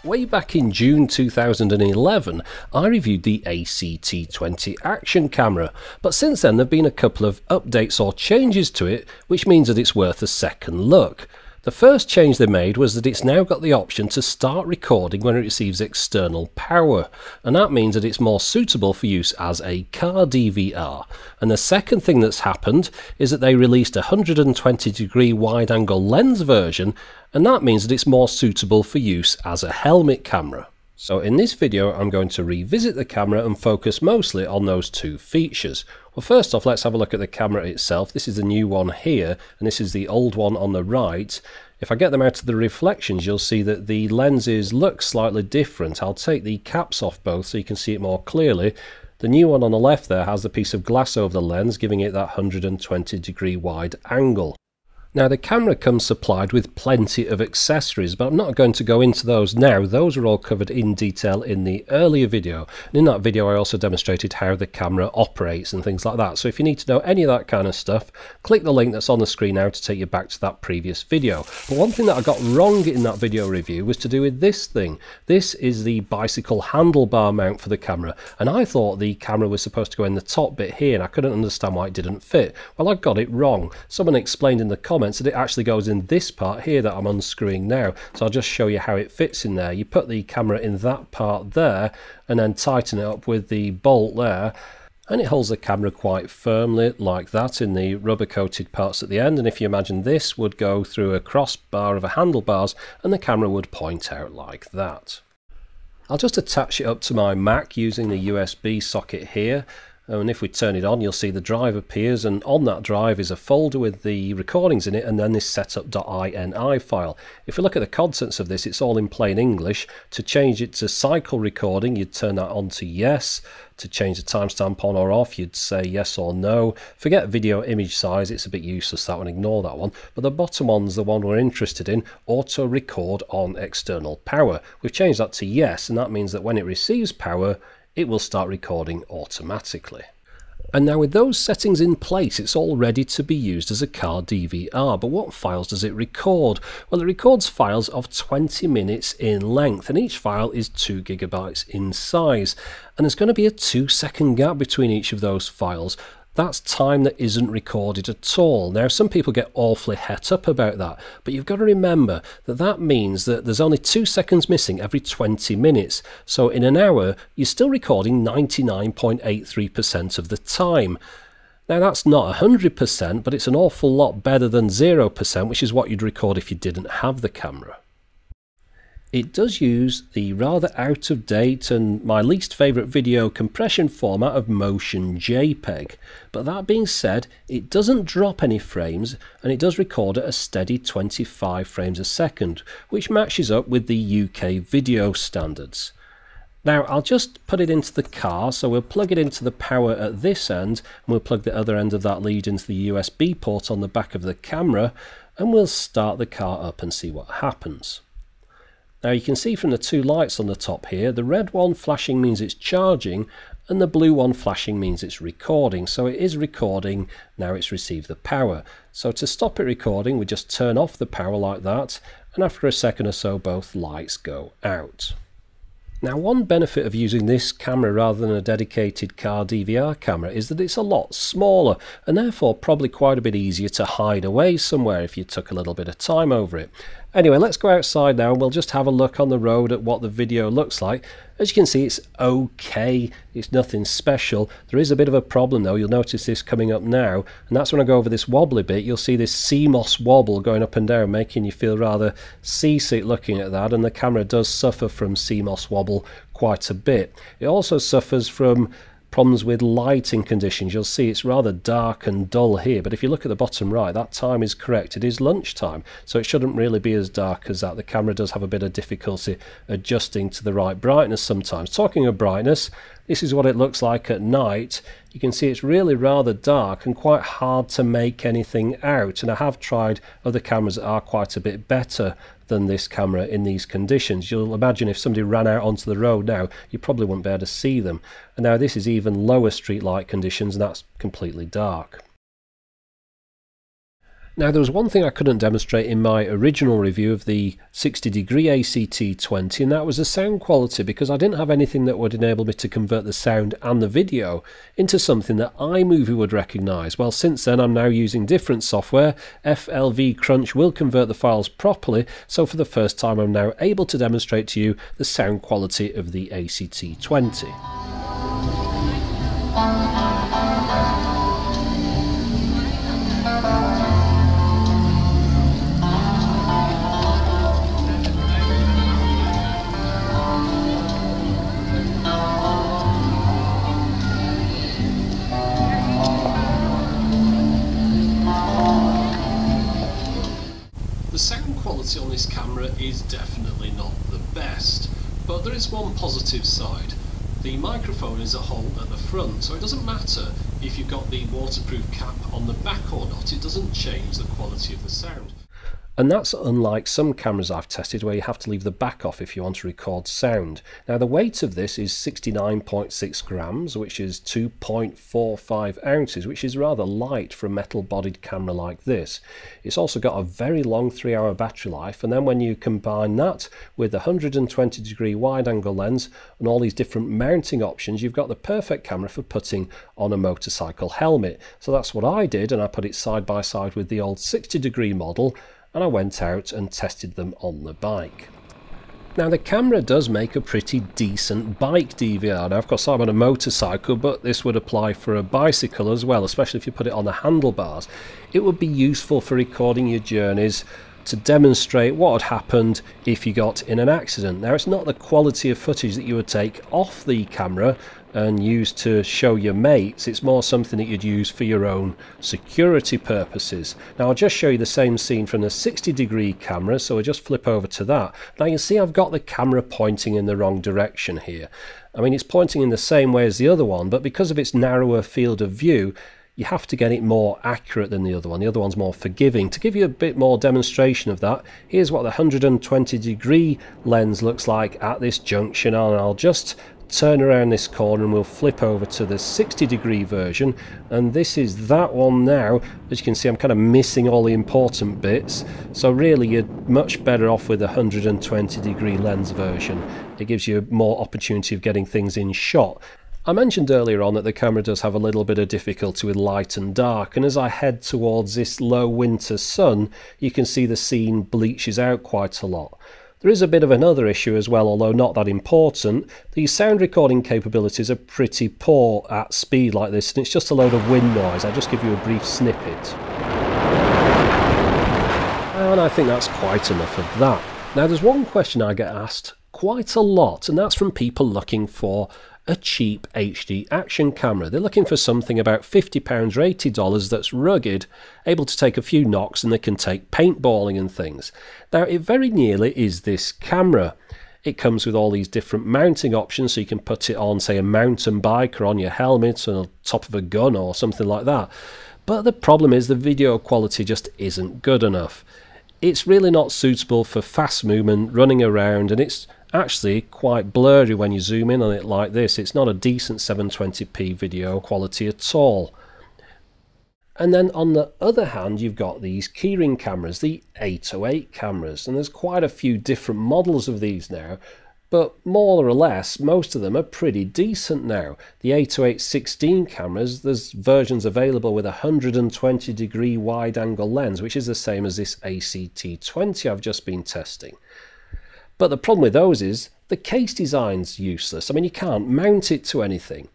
Way back in June 2011, I reviewed the ACT20 action camera, but since then there have been a couple of updates or changes to it, which means that it's worth a second look. The first change they made was that it's now got the option to start recording when it receives external power, and that means that it's more suitable for use as a car DVR. And the second thing that's happened is that they released a 120-degree wide-angle lens version, and that means that it's more suitable for use as a helmet camera. So in this video I'm going to revisit the camera and focus mostly on those two features. Well, first off, let's have a look at the camera itself. This is the new one here, and this is the old one on the right. If I get them out of the reflections, you'll see that the lenses look slightly different. I'll take the caps off both so you can see it more clearly. The new one on the left there has a piece of glass over the lens, giving it that 120-degree wide angle. Now the camera comes supplied with plenty of accessories, but I'm not going to go into those now. Those are all covered in detail in the earlier video. And in that video I also demonstrated how the camera operates and things like that. So if you need to know any of that kind of stuff, click the link that's on the screen now to take you back to that previous video. But one thing that I got wrong in that video review was to do with this thing. This is the bicycle handlebar mount for the camera, and I thought the camera was supposed to go in the top bit here, and I couldn't understand why it didn't fit. Well, I got it wrong. Someone explained in the comments that it actually goes in this part here that I'm unscrewing now, so I'll just show you how it fits in there. You put the camera in that part there and then tighten it up with the bolt there, and it holds the camera quite firmly like that in the rubber coated parts at the end. And if you imagine, this would go through a crossbar of a handlebars and the camera would point out like that. I'll just attach it up to my Mac using the USB socket here. And if we turn it on, you'll see the drive appears, and on that drive is a folder with the recordings in it, and then this setup.ini file. If we look at the contents of this, it's all in plain English. To change it to cycle recording, you'd turn that on to yes. To change the timestamp on or off, you'd say yes or no. Forget video image size, it's a bit useless, that one, ignore that one. But the bottom one's the one we're interested in, auto record on external power. We've changed that to yes, and that means that when it receives power, it will start recording automatically. And now with those settings in place, it's all ready to be used as a car DVR. But what files does it record? Well, it records files of 20 minutes in length, and each file is 2 GB in size. And there's going to be a 2-second gap between each of those files. That's time that isn't recorded at all. Now, some people get awfully het up about that, but you've got to remember that that means that there's only 2 seconds missing every 20 minutes. So in an hour, you're still recording 99.83% of the time. Now, that's not 100%, but it's an awful lot better than 0%, which is what you'd record if you didn't have the camera. It does use the rather out-of-date and my least favourite video compression format of Motion JPEG. But that being said, it doesn't drop any frames, and it does record at a steady 25 frames a second, which matches up with the UK video standards. Now, I'll just put it into the car, so we'll plug it into the power at this end, and we'll plug the other end of that lead into the USB port on the back of the camera, and we'll start the car up and see what happens. Now you can see from the two lights on the top here, the red one flashing means it's charging, and the blue one flashing means it's recording. So it is recording, now it's received the power. So to stop it recording, we just turn off the power like that, and after a second or so both lights go out. Now, one benefit of using this camera rather than a dedicated car DVR camera is that it's a lot smaller, and therefore probably quite a bit easier to hide away somewhere if you took a little bit of time over it. Anyway, let's go outside now and we'll just have a look on the road at what the video looks like. As you can see, it's okay, it's nothing special. There is a bit of a problem though, you'll notice this coming up now, and that's when I go over this wobbly bit. You'll see this CMOS wobble going up and down, making you feel rather seasick looking at that, and the camera does suffer from CMOS wobble quite a bit. It also suffers from problems with lighting conditions. You'll see it's rather dark and dull here, but if you look at the bottom right, that time is correct. It is lunchtime, so it shouldn't really be as dark as that. The camera does have a bit of difficulty adjusting to the right brightness sometimes. Talking of brightness, this is what it looks like at night. You can see it's really rather dark and quite hard to make anything out, and I have tried other cameras that are quite a bit better than this camera in these conditions. You'll imagine if somebody ran out onto the road now, you probably wouldn't be able to see them. And now this is even lower street light conditions, and that's completely dark. Now, there was one thing I couldn't demonstrate in my original review of the 60-degree ACT20, and that was the sound quality, because I didn't have anything that would enable me to convert the sound and the video into something that iMovie would recognise. Well, since then I'm now using different software. FLV Crunch will convert the files properly, so for the first time I'm now able to demonstrate to you the sound quality of the ACT20. The sound quality on this camera is definitely not the best, but there is one positive side. The microphone is a hole at the front, so it doesn't matter if you've got the waterproof cap on the back or not, it doesn't change the quality of the sound. And that's unlike some cameras I've tested where you have to leave the back off if you want to record sound. Now, the weight of this is 69.6 grams, which is 2.45 ounces, which is rather light for a metal-bodied camera like this. It's also got a very long 3-hour battery life, and then when you combine that with the 120-degree wide-angle lens and all these different mounting options, you've got the perfect camera for putting on a motorcycle helmet. So that's what I did, and I put it side by side with the old 60-degree model, and I went out and tested them on the bike. Now, the camera does make a pretty decent bike DVR. Now, of course, I'm on a motorcycle, but this would apply for a bicycle as well, especially if you put it on the handlebars. It would be useful for recording your journeys to demonstrate what had happened if you got in an accident. Now, it's not the quality of footage that you would take off the camera and use to show your mates, it's more something that you'd use for your own security purposes. Now, I'll just show you the same scene from the 60-degree camera, so I'll just flip over to that. Now you see I've got the camera pointing in the wrong direction here. I mean, it's pointing in the same way as the other one, but because of its narrower field of view, you have to get it more accurate than the other one. The other one's more forgiving. To give you a bit more demonstration of that, here's what the 120-degree lens looks like at this junction, and I'll just turn around this corner and we'll flip over to the 60-degree version, and this is that one now. As you can see, I'm kind of missing all the important bits, so really you're much better off with the 120-degree lens version. It gives you more opportunity of getting things in shot. I mentioned earlier on that the camera does have a little bit of difficulty with light and dark, and as I head towards this low winter sun, you can see the scene bleaches out quite a lot. There is a bit of another issue as well, although not that important. The sound recording capabilities are pretty poor at speed like this, and it's just a load of wind noise. I'll just give you a brief snippet. And I think that's quite enough of that. Now, there's one question I get asked quite a lot, and that's from people looking for a cheap HD action camera. They're looking for something about £50 or $80 that's rugged, able to take a few knocks, and that can take paintballing and things. Now, it very nearly is this camera. It comes with all these different mounting options, so you can put it on, say, a mountain bike or on your helmet or on top of a gun or something like that. But the problem is the video quality just isn't good enough. It's really not suitable for fast movement, running around, and it's actually quite blurry when you zoom in on it like this. It's not a decent 720p video quality at all. And then on the other hand, you've got these keyring cameras, the 808 cameras, and there's quite a few different models of these now, but more or less most of them are pretty decent now. The 808 16 cameras, there's versions available with a 120-degree wide-angle lens, which is the same as this ACT20 I've just been testing. But the problem with those is the case design's useless. I mean, you can't mount it to anything.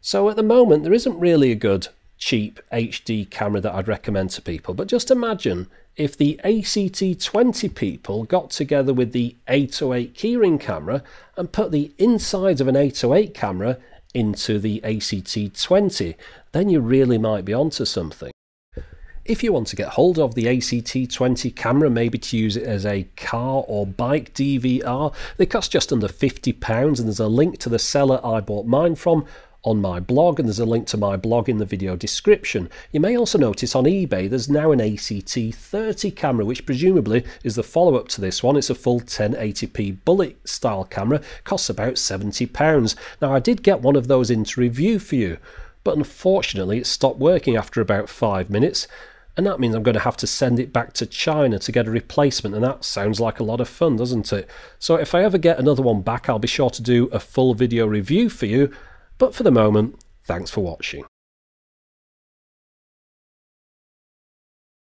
So at the moment, there isn't really a good, cheap HD camera that I'd recommend to people. But just imagine if the ACT20 people got together with the 808 keyring camera and put the inside of an 808 camera into the ACT20, then you really might be onto something. If you want to get hold of the ACT20 camera, maybe to use it as a car or bike DVR, they cost just under £50, and there's a link to the seller I bought mine from on my blog, and there's a link to my blog in the video description. You may also notice on eBay there's now an ACT30 camera, which presumably is the follow-up to this one. It's a full 1080p bullet style camera, costs about £70. Now, I did get one of those into review for you, but unfortunately it stopped working after about 5 minutes. and that means I'm going to have to send it back to China to get a replacement, and that sounds like a lot of fun, doesn't it? So if I ever get another one back, I'll be sure to do a full video review for you, but for the moment, thanks for watching.